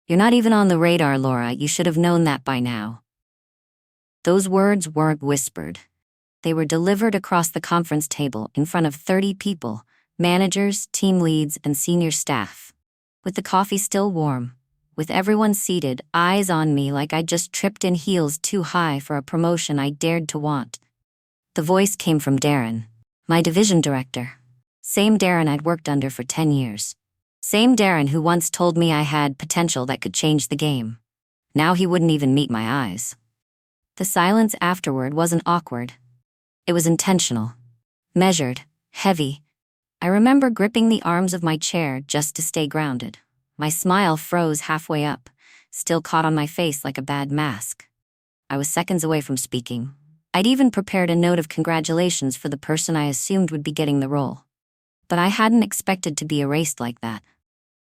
You're not even on the radar, Laura. You should have known that by now. Those words weren't whispered. They were delivered across the conference table in front of 30 people, managers, team leads, and senior staff. With the coffee still warm, with everyone seated, eyes on me like I'd just tripped in heels too high for a promotion I dared to want. The voice came from Darren, my division director. Same Darren I'd worked under for 10 years. Same Darren who once told me I had potential that could change the game. Now he wouldn't even meet my eyes. The silence afterward wasn't awkward. It was intentional, measured, heavy. I remember gripping the arms of my chair just to stay grounded. My smile froze halfway up, still caught on my face like a bad mask. I was seconds away from speaking. I'd even prepared a note of congratulations for the person I assumed would be getting the role. But I hadn't expected to be erased like that.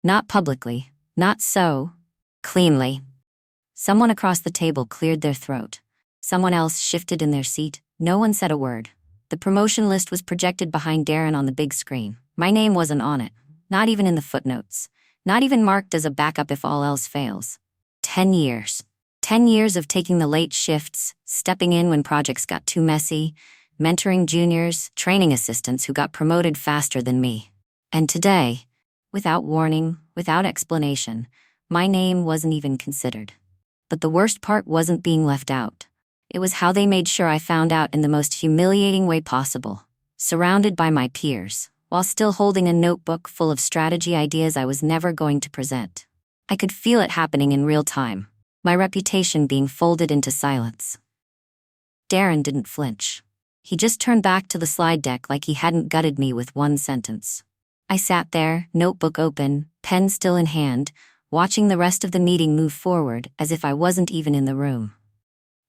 Not publicly, not so cleanly. Someone across the table cleared their throat. Someone else shifted in their seat. No one said a word. The promotion list was projected behind Darren on the big screen. My name wasn't on it, not even in the footnotes, not even marked as a backup if all else fails. 10 years. 10 years of taking the late shifts, stepping in when projects got too messy, mentoring juniors, training assistants who got promoted faster than me. And today, without warning, without explanation, my name wasn't even considered. But the worst part wasn't being left out. It was how they made sure I found out in the most humiliating way possible, surrounded by my peers, while still holding a notebook full of strategy ideas I was never going to present. I could feel it happening in real time, my reputation being folded into silence. Darren didn't flinch. He just turned back to the slide deck like he hadn't gutted me with one sentence. I sat there, notebook open, pen still in hand, watching the rest of the meeting move forward as if I wasn't even in the room.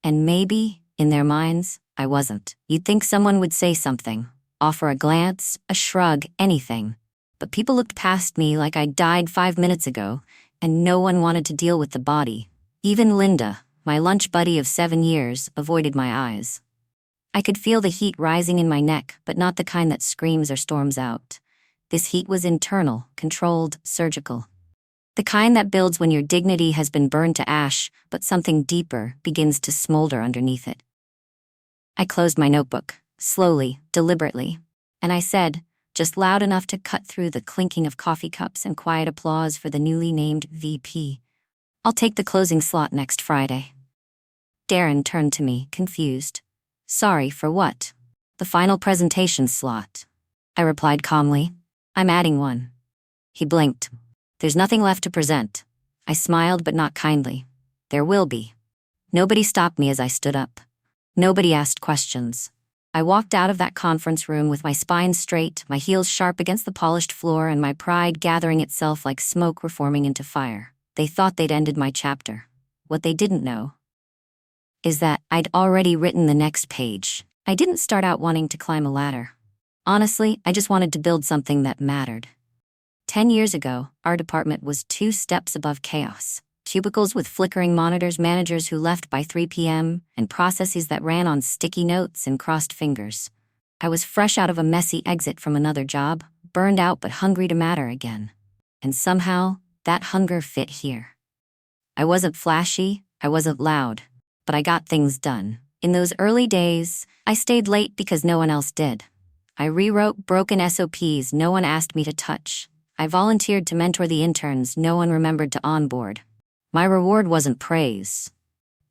And maybe, in their minds, I wasn't. You'd think someone would say something, offer a glance, a shrug, anything. But people looked past me like I'd died 5 minutes ago, and no one wanted to deal with the body. Even Linda, my lunch buddy of 7 years, avoided my eyes. I could feel the heat rising in my neck, but not the kind that screams or storms out. This heat was internal, controlled, surgical. The kind that builds when your dignity has been burned to ash, but something deeper begins to smolder underneath it. I closed my notebook, slowly, deliberately, and I said, just loud enough to cut through the clinking of coffee cups and quiet applause for the newly named VP, I'll take the closing slot next Friday. Darren turned to me, confused. Sorry, for what? The final presentation slot. I replied calmly. I'm adding one. He blinked. There's nothing left to present. I smiled, but not kindly. There will be. Nobody stopped me as I stood up. Nobody asked questions. I walked out of that conference room with my spine straight, my heels sharp against the polished floor, and my pride gathering itself like smoke reforming into fire. They thought they'd ended my chapter. What they didn't know is that I'd already written the next page. I didn't start out wanting to climb a ladder. Honestly, I just wanted to build something that mattered. 10 years ago, our department was 2 steps above chaos. Cubicles with flickering monitors, managers who left by 3 p.m., and processes that ran on sticky notes and crossed fingers. I was fresh out of a messy exit from another job, burned out but hungry to matter again. And somehow, that hunger fit here. I wasn't flashy, I wasn't loud, but I got things done. In those early days, I stayed late because no one else did. I rewrote broken SOPs no one asked me to touch. I volunteered to mentor the interns no one remembered to onboard. My reward wasn't praise.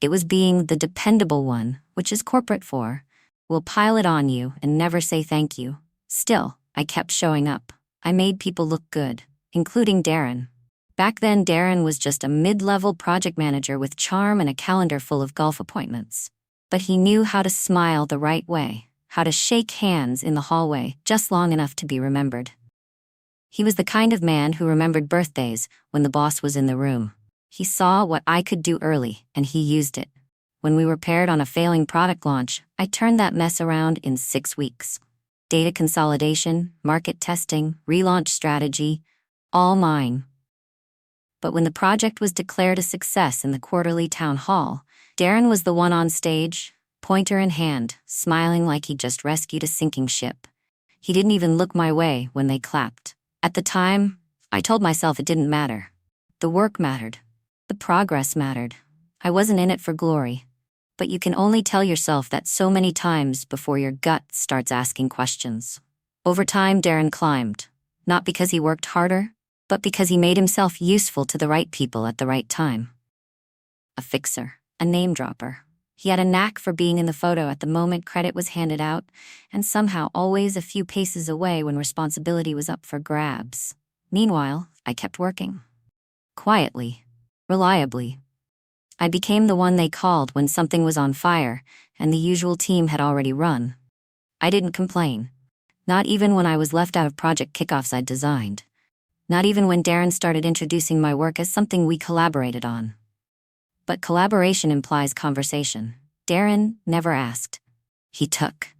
It was being the dependable one, which is corporate for. We'll pile it on you and never say thank you. Still, I kept showing up. I made people look good, including Darren. Back then, Darren was just a mid-level project manager with charm and a calendar full of golf appointments. But he knew how to smile the right way, how to shake hands in the hallway just long enough to be remembered. He was the kind of man who remembered birthdays when the boss was in the room. He saw what I could do early, and he used it. When we were paired on a failing product launch, I turned that mess around in 6 weeks. Data consolidation, market testing, relaunch strategy, all mine. But when the project was declared a success in the quarterly town hall, Darren was the one on stage, pointer in hand, smiling like he'd just rescued a sinking ship. He didn't even look my way when they clapped. At the time, I told myself it didn't matter. The work mattered. The progress mattered. I wasn't in it for glory. But you can only tell yourself that so many times before your gut starts asking questions. Over time, Darren climbed. Not because he worked harder, but because he made himself useful to the right people at the right time. A fixer, a name dropper. He had a knack for being in the photo at the moment credit was handed out, and somehow always a few paces away when responsibility was up for grabs. Meanwhile, I kept working. Quietly. Reliably. I became the one they called when something was on fire, and the usual team had already run. I didn't complain. Not even when I was left out of project kickoffs I'd designed. Not even when Darren started introducing my work as something we collaborated on. But collaboration implies conversation. Darren never asked. He took.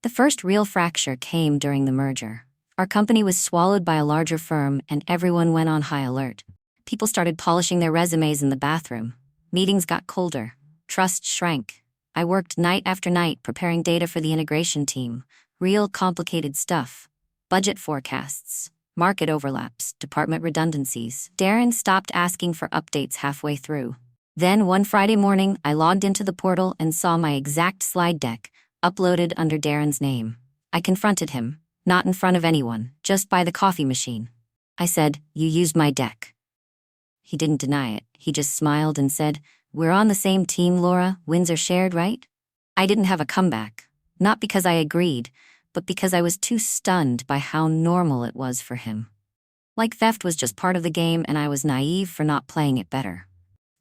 The first real fracture came during the merger. Our company was swallowed by a larger firm, and everyone went on high alert. People started polishing their resumes in the bathroom. Meetings got colder. Trust shrank. I worked night after night preparing data for the integration team. Real complicated stuff. Budget forecasts. Market overlaps. Department redundancies. Darren stopped asking for updates halfway through. Then one Friday morning, I logged into the portal and saw my exact slide deck, uploaded under Darren's name. I confronted him, not in front of anyone, just by the coffee machine. I said, "You used my deck." He didn't deny it. He just smiled and said, "We're on the same team, Laura. Wins are shared, right?" I didn't have a comeback. Not because I agreed, but because I was too stunned by how normal it was for him. Like theft was just part of the game and I was naive for not playing it better.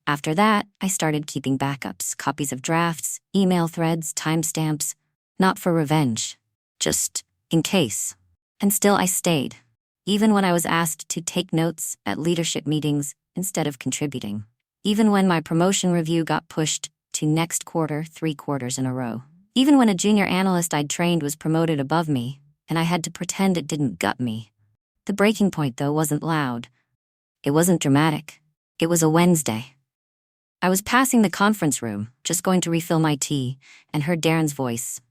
After that, I started keeping backups, copies of drafts, email threads, timestamps. Not for revenge. Just in case. And still I stayed. Even when I was asked to take notes at leadership meetings instead of contributing. Even when my promotion review got pushed to next quarter 3 quarters in a row. Even when a junior analyst I'd trained was promoted above me, and I had to pretend it didn't gut me. The breaking point, though, wasn't loud. It wasn't dramatic. It was a Wednesday. I was passing the conference room, just going to refill my tea, and heard Darren's voice.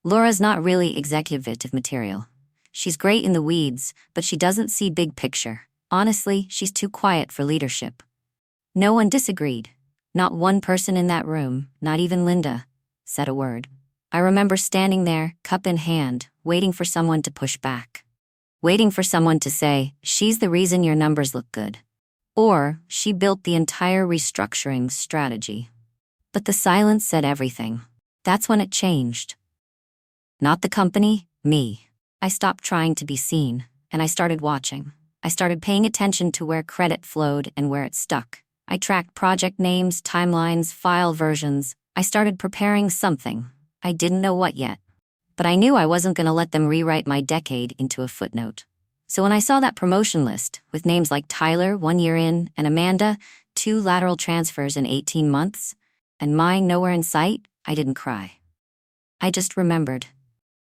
"Laura's not really executive material. She's great in the weeds, but she doesn't see big picture. Honestly, she's too quiet for leadership." No one disagreed. Not one person in that room, not even Linda, said a word. I remember standing there, cup in hand, waiting for someone to push back. Waiting for someone to say, "She's the reason your numbers look good." Or, "She built the entire restructuring strategy." But the silence said everything. That's when it changed. Not the company, me. I stopped trying to be seen, and I started watching. I started paying attention to where credit flowed and where it stuck. I tracked project names, timelines, file versions. I started preparing something. I didn't know what yet. But I knew I wasn't going to let them rewrite my decade into a footnote. So when I saw that promotion list, with names like Tyler, 1 year in, and Amanda, 2 lateral transfers in 18 months, and mine nowhere in sight, I didn't cry. I just remembered.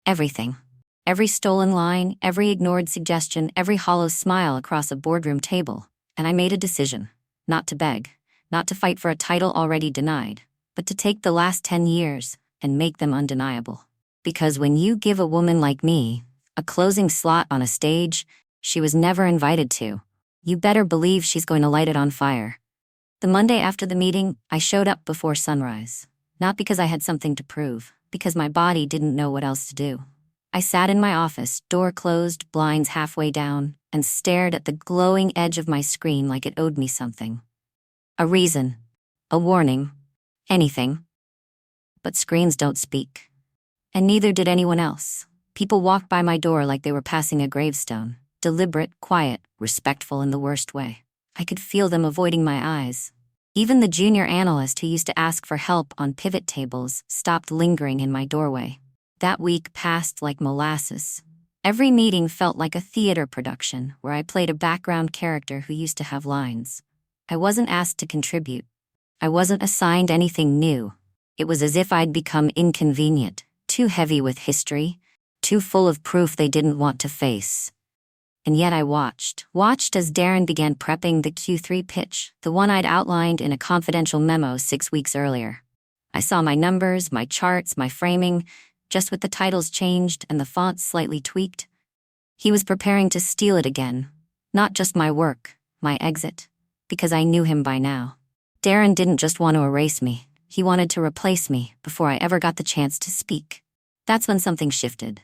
Everything. Every stolen line, every ignored suggestion, every hollow smile across a boardroom table. And I made a decision. Not to beg. Not to fight for a title already denied. But to take the last 10 years and make them undeniable. Because when you give a woman like me a closing slot on a stage she was never invited to, you better believe she's going to light it on fire. The Monday after the meeting, I showed up before sunrise. Not because I had something to prove, because my body didn't know what else to do. I sat in my office, door closed, blinds halfway down, and stared at the glowing edge of my screen like it owed me something. A reason. A warning. Anything. But screens don't speak. And neither did anyone else. People walked by my door like they were passing a gravestone. Deliberate, quiet, respectful in the worst way. I could feel them avoiding my eyes. Even the junior analyst who used to ask for help on pivot tables stopped lingering in my doorway. That week passed like molasses. Every meeting felt like a theater production where I played a background character who used to have lines. I wasn't asked to contribute. I wasn't assigned anything new. It was as if I'd become inconvenient, too heavy with history, too full of proof they didn't want to face. And yet I watched as Darren began prepping the Q3 pitch, the one I'd outlined in a confidential memo 6 weeks earlier. I saw my numbers, my charts, my framing, just with the titles changed and the fonts slightly tweaked. He was preparing to steal it again. Not just my work, my exit. Because I knew him by now. Darren didn't just want to erase me, he wanted to replace me before I ever got the chance to speak. That's when something shifted.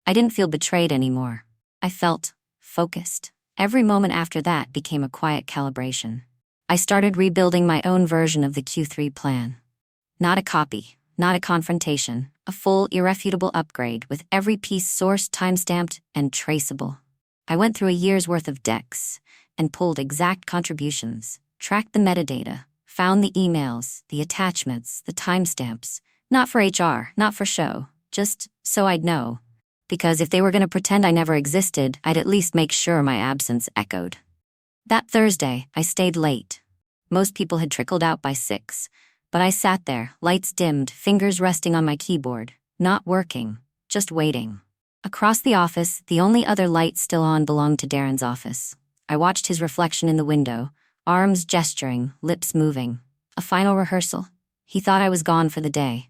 I didn't feel betrayed anymore. I felt focused. Every moment after that became a quiet calibration. I started rebuilding my own version of the Q3 plan. Not a copy, not a confrontation, a full, irrefutable upgrade with every piece sourced, timestamped, and traceable. I went through a year's worth of decks and pulled exact contributions, tracked the metadata, found the emails, the attachments, the timestamps. Not for HR, not for show, just so I'd know. Because if they were going to pretend I never existed, I'd at least make sure my absence echoed. That Thursday, I stayed late. Most people had trickled out by 6, but I sat there, lights dimmed, fingers resting on my keyboard, not working, just waiting. Across the office, the only other light still on belonged to Darren's office. I watched his reflection in the window, arms gesturing, lips moving. A final rehearsal. He thought I was gone for the day.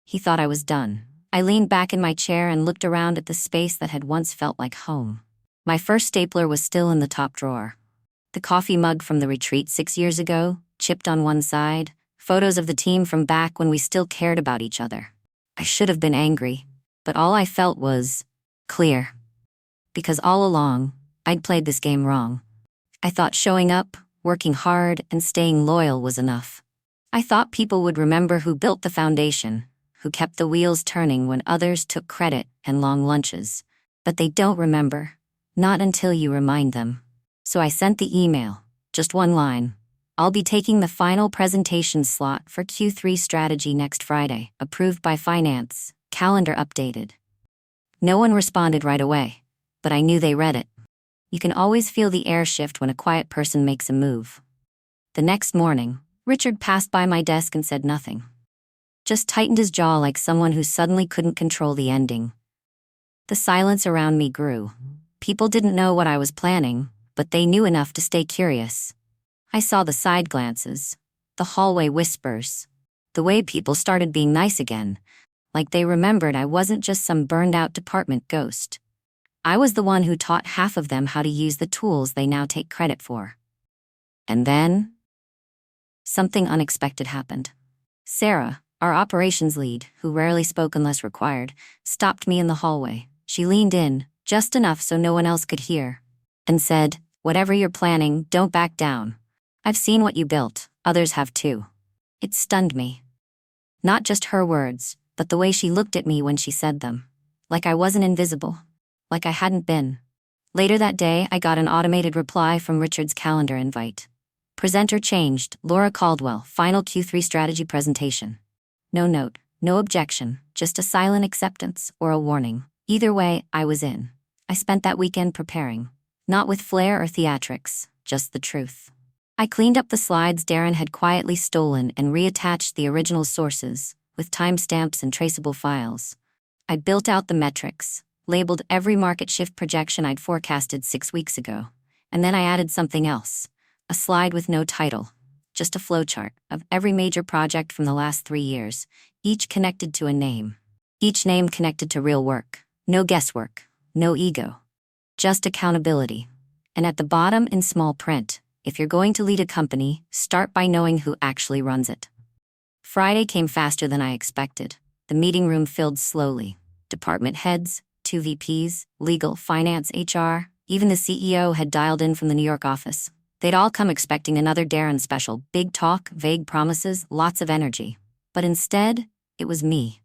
He thought I was done. I leaned back in my chair and looked around at the space that had once felt like home. My first stapler was still in the top drawer. The coffee mug from the retreat 6 years ago, chipped on one side, photos of the team from back when we still cared about each other. I should have been angry, but all I felt was clear. Because all along, I'd played this game wrong. I thought showing up, working hard, and staying loyal was enough. I thought people would remember who built the foundation, who kept the wheels turning when others took credit and long lunches. But they don't remember, not until you remind them. So I sent the email, just one line. I'll be taking the final presentation slot for Q3 strategy next Friday, approved by finance, calendar updated. No one responded right away, but I knew they read it. You can always feel the air shift when a quiet person makes a move. The next morning, Richard passed by my desk and said nothing. Just tightened his jaw like someone who suddenly couldn't control the ending. The silence around me grew. People didn't know what I was planning, but they knew enough to stay curious. I saw the side glances, the hallway whispers, the way people started being nice again, like they remembered I wasn't just some burned-out department ghost. I was the one who taught half of them how to use the tools they now take credit for. And then, something unexpected happened. Sarah, our operations lead, who rarely spoke unless required, stopped me in the hallway. She leaned in, just enough so no one else could hear, and said, "Whatever you're planning, don't back down. I've seen what you built, others have too." It stunned me. Not just her words, but the way she looked at me when she said them. Like I wasn't invisible. Like I hadn't been. Later that day, I got an automated reply from Richard's calendar invite. Presenter changed, Laura Caldwell, final Q3 strategy presentation. No note, no objection, just a silent acceptance or a warning. Either way, I was in. I spent that weekend preparing. Not with flair or theatrics, just the truth. I cleaned up the slides Darren had quietly stolen and reattached the original sources, with timestamps and traceable files. I built out the metrics, labeled every market shift projection I'd forecasted 6 weeks ago. And then I added something else. A slide with no title. Just a flowchart of every major project from the last 3 years, each connected to a name. Each name connected to real work. No guesswork. No ego. Just accountability. And at the bottom in small print, if you're going to lead a company, start by knowing who actually runs it. Friday came faster than I expected. The meeting room filled slowly. Department heads, 2 VPs, legal, finance, HR, even the CEO had dialed in from the New York office. They'd all come expecting another Darren special, big talk, vague promises, lots of energy. But instead, it was me.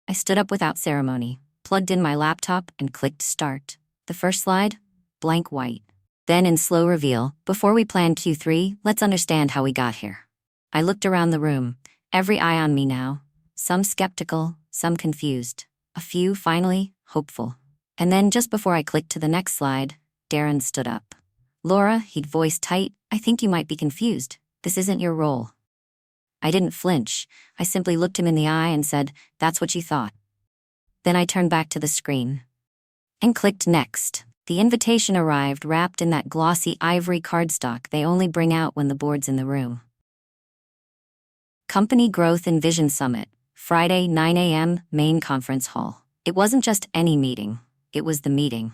I stood up without ceremony, plugged in my laptop, and clicked start. The first slide? Blank white. Then in slow reveal, before we plan Q3, let's understand how we got here. I looked around the room, every eye on me now. Some skeptical, some confused. A few, finally, hopeful. And then just before I clicked to the next slide, Darren stood up. "Laura," he'd voiced tight, "I think you might be confused. This isn't your role." I didn't flinch. I simply looked him in the eye and said, "That's what you thought." Then I turned back to the screen and clicked next. The invitation arrived wrapped in that glossy ivory cardstock they only bring out when the board's in the room. Company Growth and Vision Summit, Friday, 9 a.m., main conference hall. It wasn't just any meeting. It was the meeting.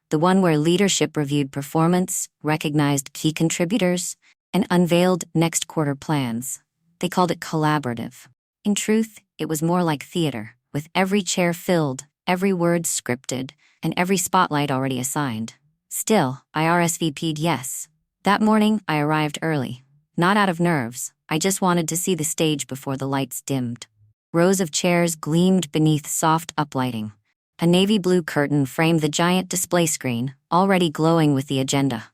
The one where leadership reviewed performance, recognized key contributors, and unveiled next quarter plans. They called it collaborative. In truth, it was more like theater, with every chair filled, every word scripted, and every spotlight already assigned. Still, I RSVP'd yes. That morning, I arrived early. Not out of nerves, I just wanted to see the stage before the lights dimmed. Rows of chairs gleamed beneath soft uplighting. A navy blue curtain framed the giant display screen, already glowing with the agenda.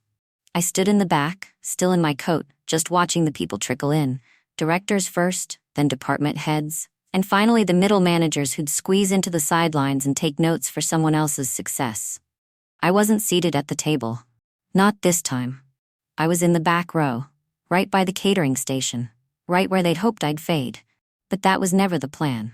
I stood in the back, still in my coat, just watching the people trickle in. Directors first, then department heads, and finally the middle managers who'd squeeze into the sidelines and take notes for someone else's success. I wasn't seated at the table. Not this time. I was in the back row, right by the catering station, right where they'd hoped I'd fade. But that was never the plan.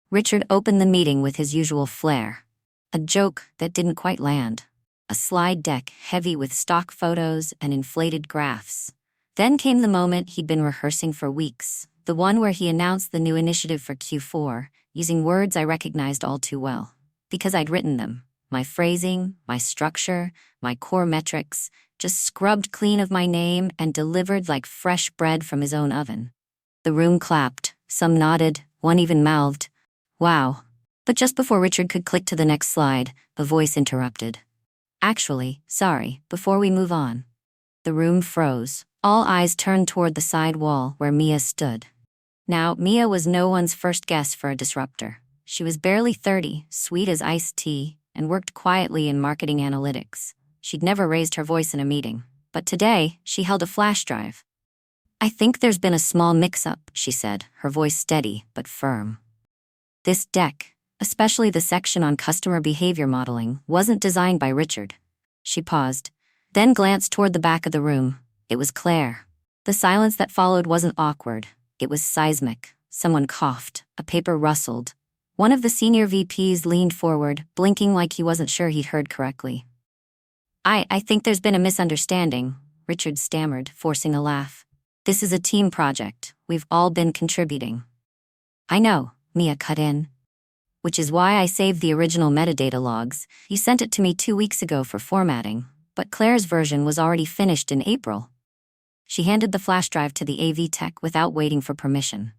Richard opened the meeting with his usual flair. A joke that didn't quite land. A slide deck heavy with stock photos and inflated graphs. Then came the moment he'd been rehearsing for weeks, the one where he announced the new initiative for Q4, using words I recognized all too well. Because I'd written them. My phrasing, my structure, my core metrics, just scrubbed clean of my name and delivered like fresh bread from his own oven. The room clapped, some nodded, one even mouthed, "Wow." But just before Richard could click to the next slide, a voice interrupted. "Actually, sorry, before we move on." The room froze. All eyes turned toward the side wall where Mia stood. Now, Mia was no one's first guess for a disruptor. She was barely 30, sweet as iced tea, and worked quietly in marketing analytics. She'd never raised her voice in a meeting, but today, she held a flash drive. "I think there's been a small mix-up," she said, her voice steady but firm. This deck, especially the section on customer behavior modeling, wasn't designed by Richard. She paused, then glanced toward the back of the room. It was Claire. The silence that followed wasn't awkward. It was seismic. Someone coughed. A paper rustled. One of the senior VPs leaned forward, blinking like he wasn't sure he'd heard correctly. I think there's been a misunderstanding," Richard stammered, forcing a laugh. "This is a team project. We've all been contributing." "I know," Mia cut in. "Which is why I saved the original metadata logs. You sent it to me 2 weeks ago for formatting, but Claire's version was already finished in April." She handed the flash drive to the AV tech without waiting for permission.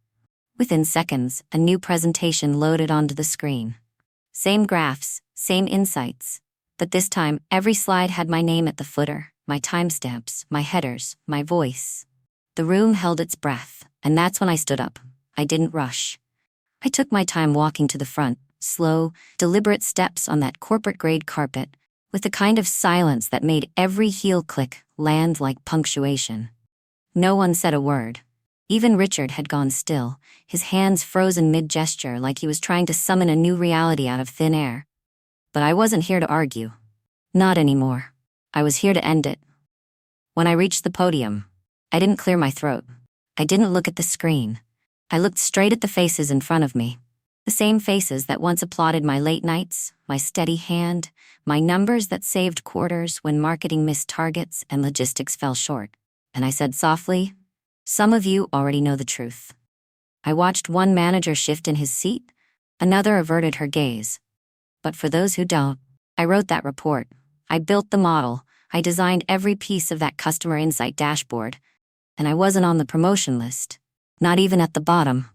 Within seconds, a new presentation loaded onto the screen. Same graphs, same insights. But this time, every slide had my name at the footer, my timestamps, my headers, my voice. The room held its breath, and that's when I stood up. I didn't rush. I took my time walking to the front, slow, deliberate steps on that corporate-grade carpet, with the kind of silence that made every heel click land like punctuation. No one said a word. Even Richard had gone still, his hands frozen mid-gesture like he was trying to summon a new reality out of thin air. But I wasn't here to argue. Not anymore. I was here to end it. When I reached the podium, I didn't clear my throat. I didn't look at the screen. I looked straight at the faces in front of me. The same faces that once applauded my late nights, my steady hand, my numbers that saved quarters when marketing missed targets and logistics fell short. And I said softly, "Some of you already know the truth." I watched one manager shift in his seat, another averted her gaze. But for those who don't, I wrote that report. I built the model. I designed every piece of that customer insight dashboard. And I wasn't on the promotion list. Not even at the bottom.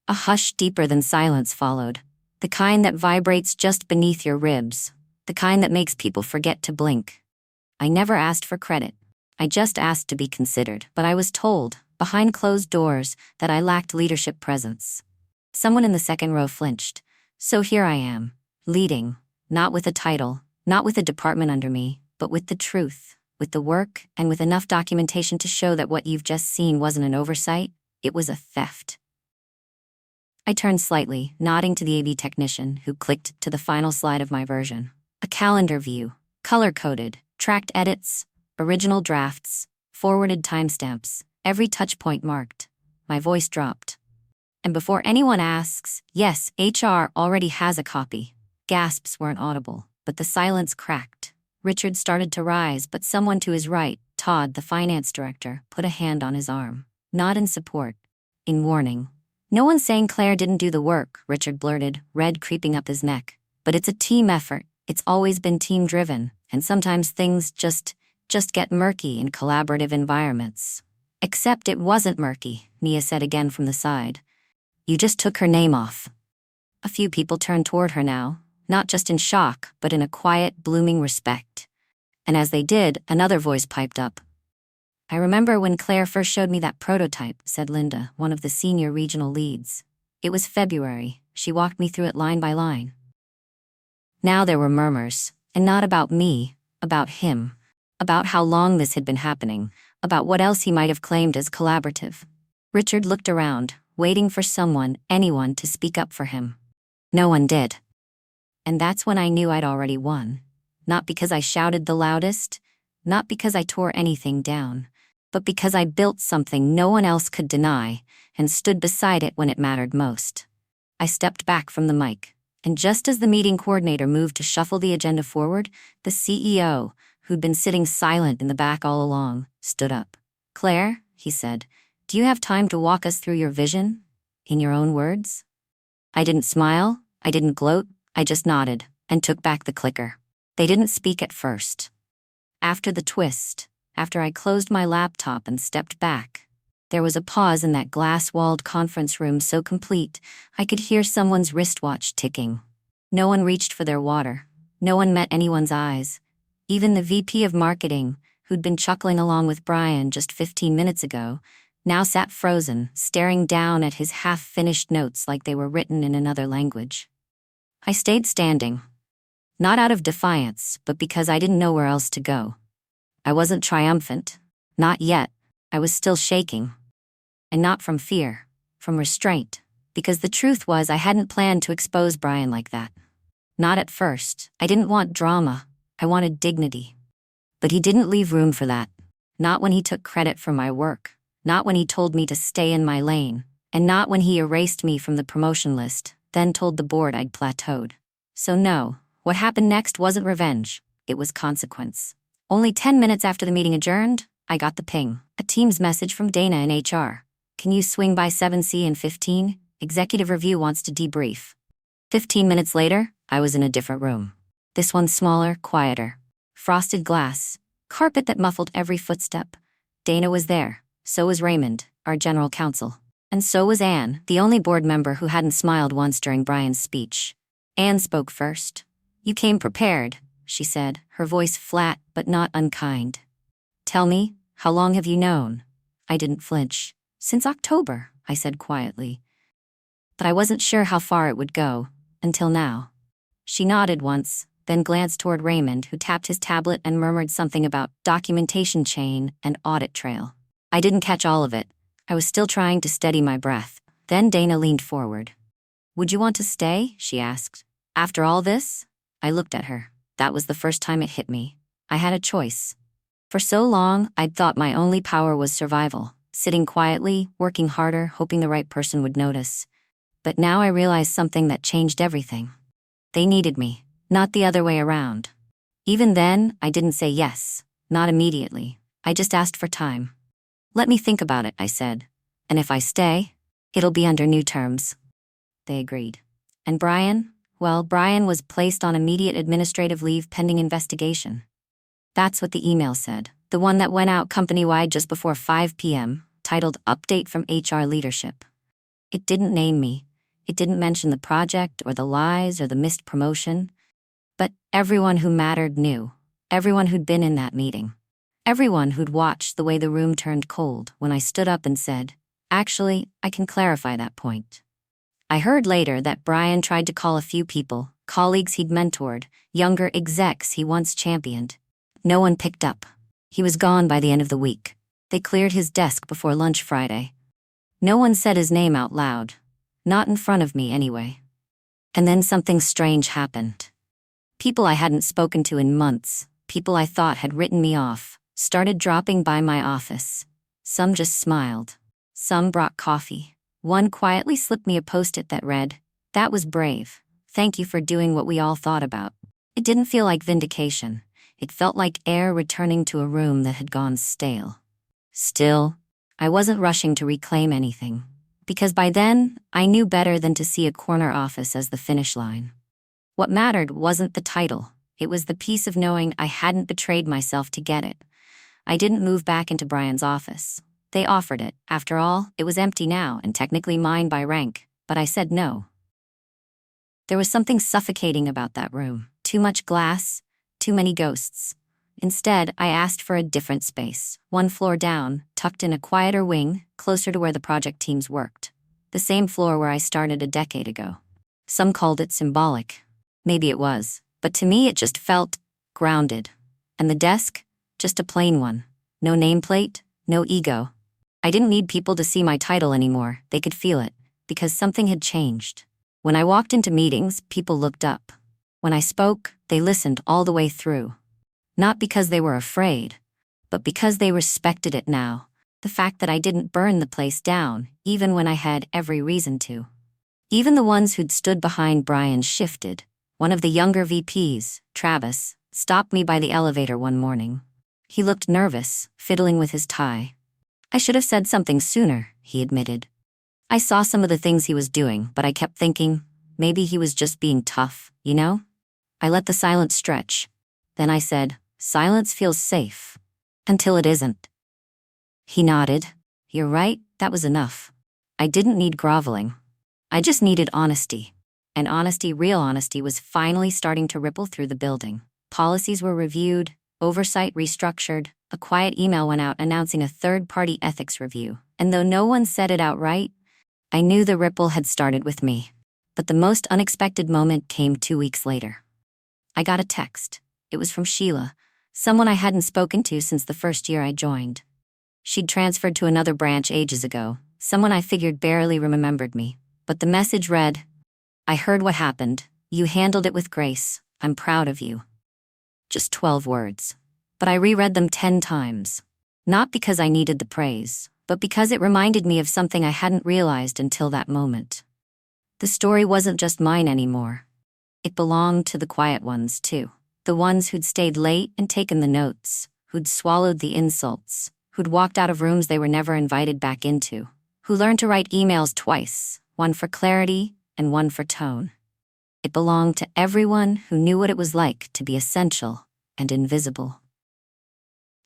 A hush deeper than silence followed. The kind that vibrates just beneath your ribs. The kind that makes people forget to blink. I never asked for credit. I just asked to be considered, but I was told, behind closed doors, that I lacked leadership presence. Someone in the second row flinched. So here I am. Leading, not with a title, not with a department under me, but with the truth, with the work, and with enough documentation to show that what you've just seen wasn't an oversight, it was a theft. I turned slightly, nodding to the AV technician, who clicked to the final slide of my version. A calendar view, color-coded, tracked edits, original drafts, forwarded timestamps, every touchpoint marked. My voice dropped. And before anyone asks, yes, HR already has a copy. Gasps weren't audible, but the silence cracked. Richard started to rise, but someone to his right, Todd, the finance director, put a hand on his arm. Not in support, in warning. "No one's saying Claire didn't do the work," Richard blurted, red creeping up his neck. "But it's a team effort. It's always been team-driven, and sometimes things just just get murky in collaborative environments. Except it wasn't murky, Nia said again from the side. You just took her name off. A few people turned toward her now, not just in shock, but in a quiet, blooming respect. And as they did, another voice piped up. I remember when Claire first showed me that prototype, said Linda, one of the senior regional leads. It was February. She walked me through it line by line. Now there were murmurs, and not about me, about him, about how long this had been happening, about what else he might have claimed as collaborative. Richard looked around, waiting for someone, anyone, to speak up for him. No one did. And that's when I knew I'd already won. Not because I shouted the loudest, not because I tore anything down, but because I built something no one else could deny and stood beside it when it mattered most. I stepped back from the mic, and just as the meeting coordinator moved to shuffle the agenda forward, the CEO, who'd been sitting silent in the back all along, stood up. Claire, he said, do you have time to walk us through your vision? In your own words? I didn't smile, I didn't gloat, I just nodded and took back the clicker. They didn't speak at first. After the twist, after I closed my laptop and stepped back, there was a pause in that glass-walled conference room so complete I could hear someone's wristwatch ticking. No one reached for their water. No one met anyone's eyes. Even the VP of marketing, who'd been chuckling along with Brian just 15 minutes ago, now sat frozen, staring down at his half-finished notes like they were written in another language. I stayed standing. Not out of defiance, but because I didn't know where else to go. I wasn't triumphant. Not yet. I was still shaking. And not from fear, from restraint, because the truth was I hadn't planned to expose Brian like that. Not at first. I didn't want drama. I wanted dignity. But he didn't leave room for that. Not when he took credit for my work. Not when he told me to stay in my lane. And not when he erased me from the promotion list, then told the board I'd plateaued. So no, what happened next wasn't revenge. It was consequence. Only 10 minutes after the meeting adjourned, I got the ping. A Teams message from Dana in HR. Can you swing by 7C in 15? Executive review wants to debrief. 15 minutes later, I was in a different room. This one smaller, quieter. Frosted glass. Carpet that muffled every footstep. Dana was there. So was Raymond, our general counsel. And so was Anne, the only board member who hadn't smiled once during Brian's speech. Anne spoke first. You came prepared, she said, her voice flat but not unkind. Tell me, how long have you known? I didn't flinch. Since October, I said quietly. But I wasn't sure how far it would go, until now. She nodded once, then glanced toward Raymond, who tapped his tablet and murmured something about documentation chain and audit trail. I didn't catch all of it. I was still trying to steady my breath. Then Dana leaned forward. Would you want to stay? She asked. After all this? I looked at her. That was the first time it hit me. I had a choice. For so long, I'd thought my only power was survival, sitting quietly, working harder, hoping the right person would notice. But now I realized something that changed everything. They needed me, not the other way around. Even then, I didn't say yes, not immediately. I just asked for time. Let me think about it, I said. And if I stay, it'll be under new terms. They agreed. And Brian? Well, Brian was placed on immediate administrative leave pending investigation. That's what the email said, the one that went out company-wide just before 5 p.m., titled Update from HR Leadership. It didn't name me. It didn't mention the project or the lies or the missed promotion. But everyone who mattered knew. Everyone who'd been in that meeting. Everyone who'd watched the way the room turned cold when I stood up and said, actually, I can clarify that point. I heard later that Brian tried to call a few people, colleagues he'd mentored, younger execs he once championed. No one picked up. He was gone by the end of the week. They cleared his desk before lunch Friday. No one said his name out loud. Not in front of me, anyway. And then something strange happened. People I hadn't spoken to in months, people I thought had written me off, started dropping by my office. Some just smiled. Some brought coffee. One quietly slipped me a post-it that read, "That was brave. Thank you for doing what we all thought about." It didn't feel like vindication. It felt like air returning to a room that had gone stale. Still, I wasn't rushing to reclaim anything, because by then, I knew better than to see a corner office as the finish line. What mattered wasn't the title. It was the peace of knowing I hadn't betrayed myself to get it. I didn't move back into Brian's office. They offered it. After all, it was empty now and technically mine by rank, but I said no. There was something suffocating about that room. Too much glass, too many ghosts. Instead, I asked for a different space, one floor down, tucked in a quieter wing, closer to where the project teams worked. The same floor where I started a decade ago. Some called it symbolic. Maybe it was, but to me it just felt grounded. And the desk? Just a plain one. No nameplate, no ego. I didn't need people to see my title anymore. They could feel it, because something had changed. When I walked into meetings, people looked up. When I spoke, they listened all the way through. Not because they were afraid, but because they respected it now. The fact that I didn't burn the place down, even when I had every reason to. Even the ones who'd stood behind Brian shifted. One of the younger VPs, Travis, stopped me by the elevator one morning. He looked nervous, fiddling with his tie. I should have said something sooner, he admitted. I saw some of the things he was doing, but I kept thinking, maybe he was just being tough, you know? I let the silence stretch. Then I said, silence feels safe. Until it isn't. He nodded. You're right, that was enough. I didn't need groveling. I just needed honesty. And honesty, real honesty, was finally starting to ripple through the building. Policies were reviewed, oversight restructured, a quiet email went out announcing a third-party ethics review. And though no one said it outright, I knew the ripple had started with me. But the most unexpected moment came 2 weeks later. I got a text. It was from Sheila, someone I hadn't spoken to since the first year I joined. She'd transferred to another branch ages ago, someone I figured barely remembered me. But the message read, I heard what happened. You handled it with grace. I'm proud of you. Just 12 words. But I reread them 10 times. Not because I needed the praise, but because it reminded me of something I hadn't realized until that moment. The story wasn't just mine anymore. It belonged to the quiet ones, too. The ones who'd stayed late and taken the notes, who'd swallowed the insults, who'd walked out of rooms they were never invited back into, who learned to write emails twice, one for clarity and one for tone. It belonged to everyone who knew what it was like to be essential and invisible.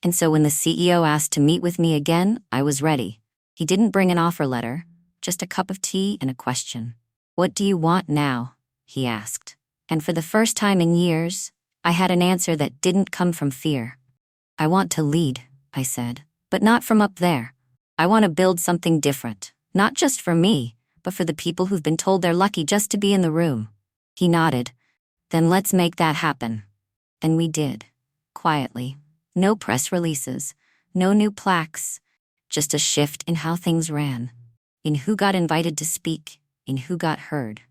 And so when the CEO asked to meet with me again, I was ready. He didn't bring an offer letter, just a cup of tea and a question. What do you want now? He asked. And for the first time in years, I had an answer that didn't come from fear. I want to lead, I said, but not from up there. I want to build something different, not just for me, but for the people who've been told they're lucky just to be in the room. He nodded. Then let's make that happen. And we did. Quietly. No press releases. No new plaques. Just a shift in how things ran. In who got invited to speak. In who got heard.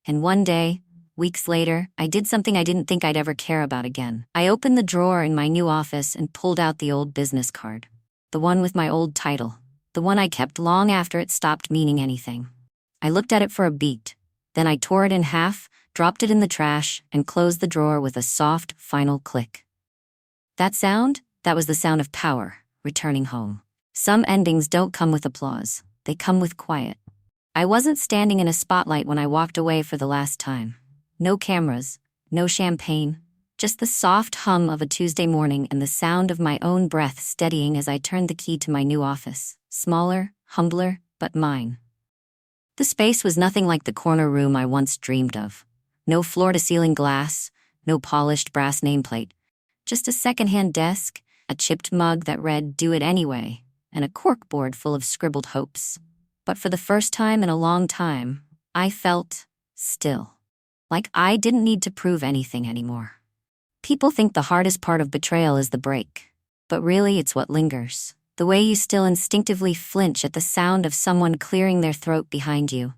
And one day, weeks later, I did something I didn't think I'd ever care about again. I opened the drawer in my new office and pulled out the old business card. The one with my old title. The one I kept long after it stopped meaning anything. I looked at it for a beat. Then I tore it in half, dropped it in the trash, and closed the drawer with a soft, final click. That sound? That was the sound of power, returning home. Some endings don't come with applause. They come with quiet. I wasn't standing in a spotlight when I walked away for the last time. No cameras, no champagne, just the soft hum of a Tuesday morning and the sound of my own breath steadying as I turned the key to my new office. Smaller, humbler, but mine. The space was nothing like the corner room I once dreamed of. No floor-to-ceiling glass, no polished brass nameplate. Just a secondhand desk, a chipped mug that read, "Do it anyway," and a corkboard full of scribbled hopes. But for the first time in a long time, I felt still. Like I didn't need to prove anything anymore. People think the hardest part of betrayal is the break. But really it's what lingers. The way you still instinctively flinch at the sound of someone clearing their throat behind you.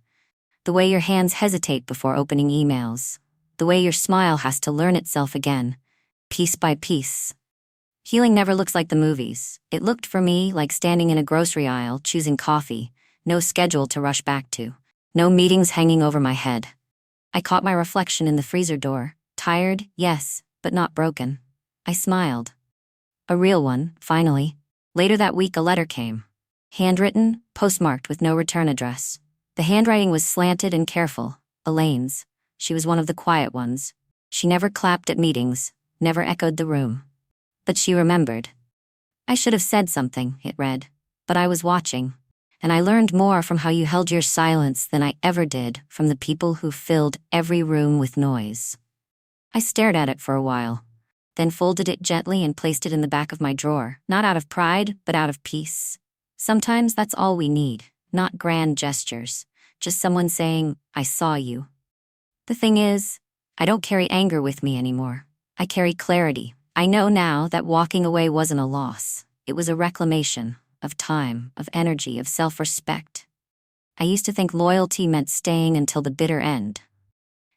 The way your hands hesitate before opening emails. The way your smile has to learn itself again, piece by piece. Healing never looks like the movies. It looked for me like standing in a grocery aisle choosing coffee, no schedule to rush back to, no meetings hanging over my head. I caught my reflection in the freezer door, tired, yes, but not broken. I smiled. A real one, finally. Later that week a letter came. Handwritten, postmarked with no return address. The handwriting was slanted and careful. Elaine's. She was one of the quiet ones. She never clapped at meetings, never echoed the room. But she remembered. I should have said something, it read. But I was watching. And I learned more from how you held your silence than I ever did from the people who filled every room with noise. I stared at it for a while, then folded it gently and placed it in the back of my drawer, not out of pride, but out of peace. Sometimes that's all we need, not grand gestures, just someone saying, I saw you. The thing is, I don't carry anger with me anymore. I carry clarity. I know now that walking away wasn't a loss. It was a reclamation of time, of energy, of self-respect. I used to think loyalty meant staying until the bitter end.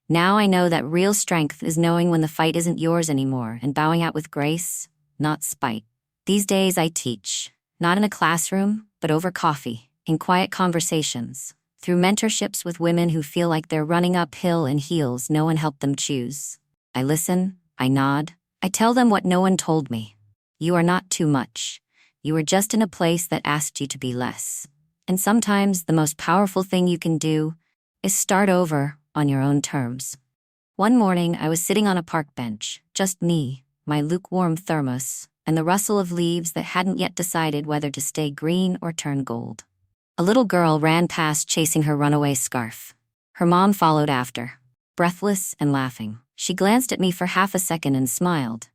Now I know that real strength is knowing when the fight isn't yours anymore and bowing out with grace, not spite. These days I teach, not in a classroom, but over coffee, in quiet conversations, through mentorships with women who feel like they're running uphill in heels no one helped them choose. I listen, I nod, I tell them what no one told me. You are not too much. You are just in a place that asked you to be less. And sometimes the most powerful thing you can do is start over on your own terms. One morning, I was sitting on a park bench, just me, my lukewarm thermos, and the rustle of leaves that hadn't yet decided whether to stay green or turn gold. A little girl ran past chasing her runaway scarf. Her mom followed after, breathless and laughing. She glanced at me for half a second and smiled.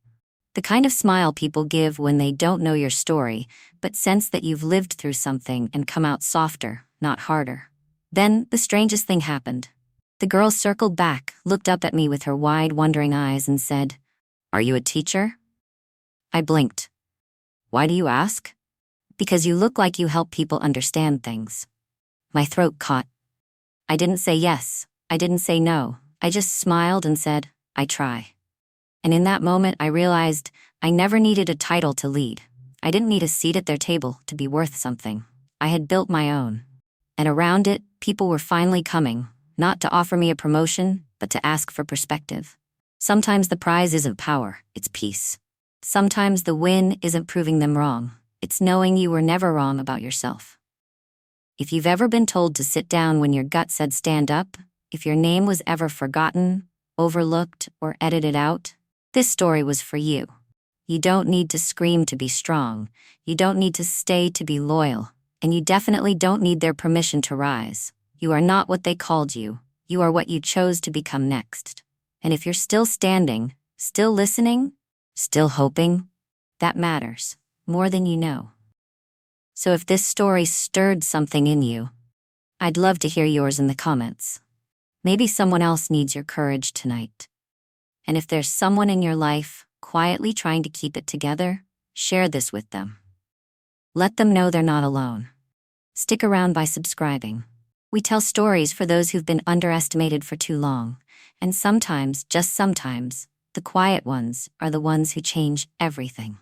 The kind of smile people give when they don't know your story, but sense that you've lived through something and come out softer, not harder. Then, the strangest thing happened. The girl circled back, looked up at me with her wide, wondering eyes, and said, Are you a teacher? I blinked. Why do you ask? Because you look like you help people understand things. My throat caught. I didn't say yes. I didn't say no. I just smiled and said, I try. And in that moment, I realized I never needed a title to lead. I didn't need a seat at their table to be worth something. I had built my own. And around it, people were finally coming, not to offer me a promotion, but to ask for perspective. Sometimes the prize isn't power, it's peace. Sometimes the win isn't proving them wrong. It's knowing you were never wrong about yourself. If you've ever been told to sit down when your gut said stand up, if your name was ever forgotten, overlooked, or edited out, this story was for you. You don't need to scream to be strong. You don't need to stay to be loyal. And you definitely don't need their permission to rise. You are not what they called you. You are what you chose to become next. And if you're still standing, still listening, still hoping, that matters more than you know. So if this story stirred something in you, I'd love to hear yours in the comments. Maybe someone else needs your courage tonight. And if there's someone in your life quietly trying to keep it together, share this with them. Let them know they're not alone. Stick around by subscribing. We tell stories for those who've been underestimated for too long, and sometimes, just sometimes, the quiet ones are the ones who change everything.